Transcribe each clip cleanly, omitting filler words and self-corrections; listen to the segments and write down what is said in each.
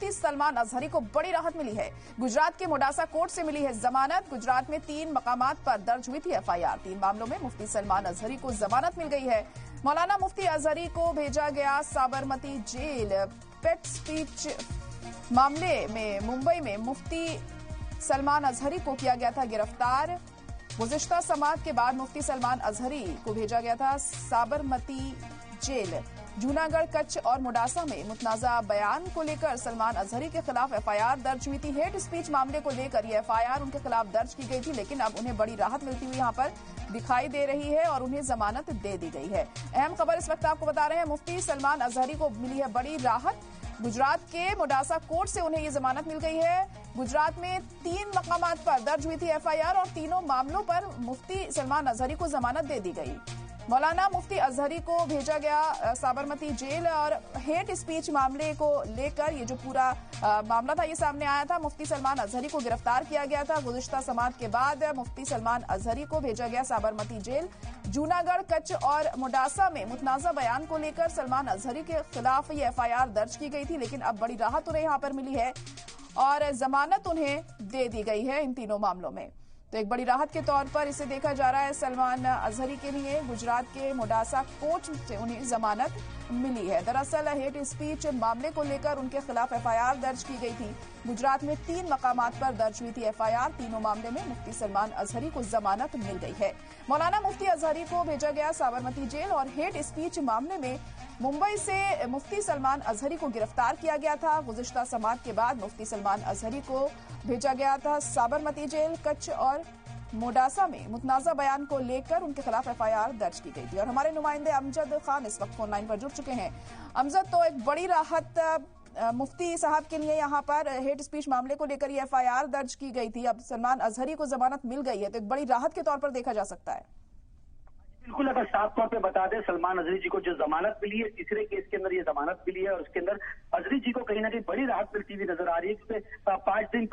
मुफ्ती सलमान अजहरी को बड़ी राहत मिली है। गुजरात के मोडासा कोर्ट से मिली है जमानत। गुजरात में 3 मकामात पर दर्ज हुई थी एफआईआर। 3 मामलों में मुफ्ती सलमान अजहरी को जमानत मिल गई है। मौलाना मुफ्ती अजहरी को भेजा गया साबरमती जेल। पेट स्पीच मामले में मुंबई में मुफ्ती सलमान अजहरी को किया गया था गिरफ्तार। गुज़िश्ता समाअत के बाद मुफ्ती सलमान अजहरी को भेजा गया था साबरमती जेल। जूनागढ़, कच्छ और मोडासा में मुतनाज़ा बयान को लेकर सलमान अजहरी के खिलाफ एफआईआर दर्ज हुई थी। हेट स्पीच मामले को लेकर ये एफआईआर उनके खिलाफ दर्ज की गई थी, लेकिन अब उन्हें बड़ी राहत मिलती हुई यहां पर दिखाई दे रही है और उन्हें जमानत दे दी गई है। अहम खबर इस वक्त आपको बता रहे हैं, मुफ्ती सलमान अजहरी को मिली है बड़ी राहत। गुजरात के मोडासा कोर्ट से उन्हें ये जमानत मिल गई है। गुजरात में 3 मकामात पर दर्ज हुई थी एफआईआर और तीनों मामलों पर मुफ्ती सलमान अजहरी को जमानत दे दी गई। मौलाना मुफ्ती अजहरी को भेजा गया साबरमती जेल और हेट स्पीच मामले को लेकर ये जो पूरा मामला था ये सामने आया था। मुफ्ती सलमान अजहरी को गिरफ्तार किया गया था। गुज़िश्ता समाअत के बाद मुफ्ती सलमान अजहरी को भेजा गया साबरमती जेल। जूनागढ़, कच्छ और मोडासा में मुतनाज़ा बयान को लेकर सलमान अजहरी के खिलाफ ये एफआईआर दर्ज की गई थी, लेकिन अब बड़ी राहत उन्हें यहां पर मिली है और जमानत उन्हें दे दी गई है इन तीनों मामलों में। तो एक बड़ी राहत के तौर पर इसे देखा जा रहा है सलमान अजहरी के लिए। गुजरात के मोडासा कोर्ट से उन्हें जमानत मिली है। दरअसल हेट स्पीच मामले को लेकर उनके खिलाफ एफआईआर दर्ज की गई थी। गुजरात में 3 मकामात पर दर्ज हुई थी एफआईआर। तीनों मामले में मुफ्ती सलमान अजहरी को जमानत मिल गई है। मौलाना मुफ्ती अजहरी को भेजा गया साबरमती जेल और हेट स्पीच मामले में मुंबई से मुफ्ती सलमान अजहरी को गिरफ्तार किया गया था। गुज़िश्ता समाअत के बाद मुफ्ती सलमान अजहरी को भेजा गया था साबरमती जेल। कच्छ और मोडासा में मुतनाज़ा बयान को लेकर उनके खिलाफ एफआईआर दर्ज की गई थी। और हमारे नुमाइंदे अमजद खान इस वक्त फोन लाइन पर जुड़ चुके हैं। अमजद, तो एक बड़ी राहत मुफ्ती साहब के लिए यहाँ पर हेट स्पीच मामले को लेकर ये एफआईआर दर्ज की गई थी। अब सलमान अजहरी को जमानत मिल गई है, तो एक बड़ी राहत के तौर पर देखा जा सकता है। बिल्कुल, अगर साफ तौर पे बता दें, सलमान अजहरी जी को जो जमानत मिली है, तीसरे केस के अंदर ये जमानत मिली है और उसके अंदर अजहरी जी को कहीं ना कहीं बड़ी राहत मिलती हुई नजर आ रही है, क्योंकि 5 दिन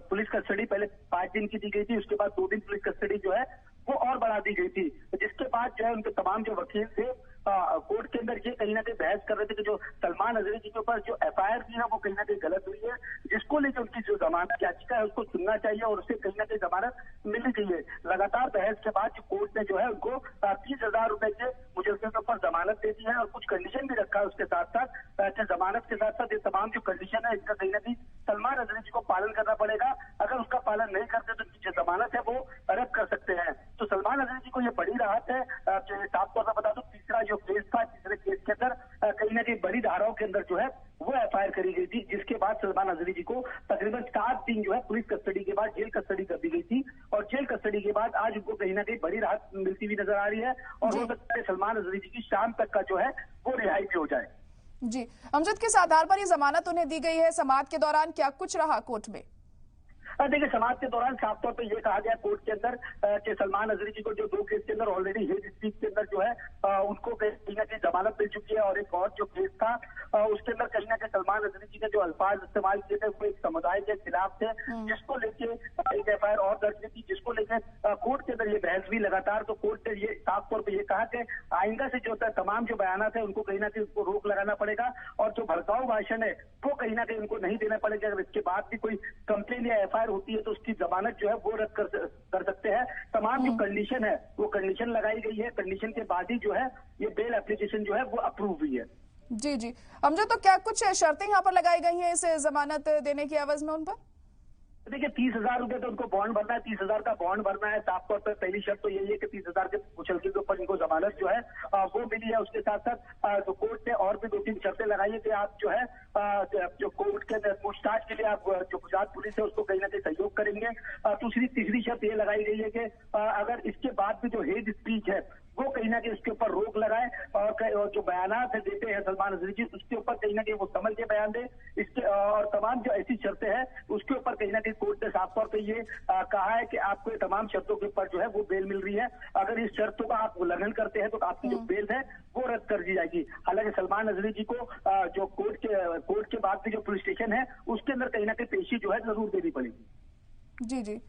पुलिस कस्टडी पहले 5 दिन की दी गई थी, उसके बाद 2 दिन पुलिस कस्टडी जो है वो और बढ़ा दी गई थी, जिसके बाद जो है उनके तमाम जो वकील थे कोर्ट के अंदर ये कहीं ना कहीं बहस कर रहे थे कि जो सलमान अजहरी जी के ऊपर जो एफआईआर दी है वो कहीं ना कहीं गलत हुई है, जिसको लेकर उनकी जो जमानत याचिका है उसको सुनना चाहिए और उससे कहीं ना कहीं जमानत मिल गई है। लगातार बहस के बाद जो कोर्ट ने जो है उनको 30,000 रुपए के मुजरिम के ऊपर जमानत दे दी है और कुछ कंडीशन भी रखा है उसके साथ साथ। जमानत के साथ साथ ये तमाम जो कंडीशन है इसका कहीं ना कहीं सलमान अजहरी जी को पालन करना पड़ेगा। अगर उसका पालन नहीं करते तो जो जमानत है वो रद्द कर सकते हैं। तो सलमान अजहरी जी को ये बड़ी राहत है। साफ तौर पर बता दूं, तीसरा जो केस था, तीसरे केस के अंदर कहीं ना कहीं बड़ी धाराओं के अंदर जो है वो एफआईआर करी गई थी, जिसके बाद सलमान अजहरी जी को तकरीबन 7 दिन जो है पुलिस कस्टडी के बाद जेल कस्टडी कर दी गई थी और जेल कस्टडी के बाद आज उनको कहीं ना कहीं बड़ी राहत मिलती हुई नजर आ रही है और हो सकता है सलमान अजहरी जी की शाम तक का जो है वो रिहाई भी हो जाए। जी अमजद, किस आधार पर ये जमानत उन्हें दी गई है? समाअत के दौरान क्या कुछ रहा कोर्ट में? देखिए, समाअत के दौरान साफ तौर पर यह कहा गया कोर्ट के अंदर कि सलमान अजहरी जी को जो 2 केस के अंदर ऑलरेडी हेट स्पीच के अंदर जो है उनको कहीं ना कहीं जमानत मिल चुकी है और एक और जो केस था उसके अंदर कहीं ना कहीं सलमान अजहरी जी ने जो अल्फाज इस्तेमाल किए थे वो एक समुदाय के खिलाफ थे, जिसको लेके एक एफआईआर और दर्ज की थी, जिसको लेकर कोर्ट के अंदर ये बहस भी लगातार। तो कोर्ट ने ये साफ तौर पर यह कहा कि आइंदा से जो तमाम जो बयान है उनको कहीं ना कहीं उनको रोक लगाना पड़ेगा और जो भड़काऊ भाषण है वो कहीं ना कहीं उनको नहीं देना पड़ेगा। अगर इसके बाद भी कोई कंप्लेन या एफआईआर होती है तो उसकी जमानत जो है वो रद्द कर सकते हैं। तमाम जो कंडीशन है वो कंडीशन लगाई गई है, कंडीशन के बाद ही जो है ये बेल एप्लीकेशन जो है वो अप्रूव हुई है। जी जी अमजद, तो क्या कुछ शर्तें यहाँ पर लगाई गई हैं इस जमानत देने की एवज में उन पर? देखिए, 30,000 रुपए तो उनको बॉन्ड भरना है, 30,000 का बॉन्ड भरना है। साफ तौर पर पहली शर्त तो यही है कि 30,000 के मुचलके के ऊपर इनको जमानत जो है वो मिली है। उसके साथ साथ जो कोर्ट ने और भी 2-3 शर्तें लगाई है कि आप जो है जो कोर्ट के पूछताछ के लिए आप जो गुजरात पुलिस है उसको कहीं ना कहीं सहयोग करेंगे। तीसरी शर्त ये लगाई गई है कि अगर इसके बाद भी जो हेट स्पीच है वो कहीं ना कहीं उसके ऊपर रोक लगाए और जो बयानात देते हैं सलमान अजहरी जी उसके ऊपर कहीं ना कहीं वो समझ के बयान दे। इसके और तमाम जो ऐसी शर्तें हैं उसके ऊपर कहीं ना कहीं कोर्ट ने साफ तौर पे ये कहा है कि आपको ये तमाम शर्तों के ऊपर जो है वो बेल मिल रही है। अगर इस शर्तों का आप उल्लंघन करते हैं तो आपकी जो बेल है वो रद्द कर दी जाएगी। हालांकि सलमान अजहरी जी को जो कोर्ट के बाद भी जो पुलिस स्टेशन है उसके अंदर कहीं ना कहीं पेशी जो है जरूर देनी पड़ेगी। जी जी।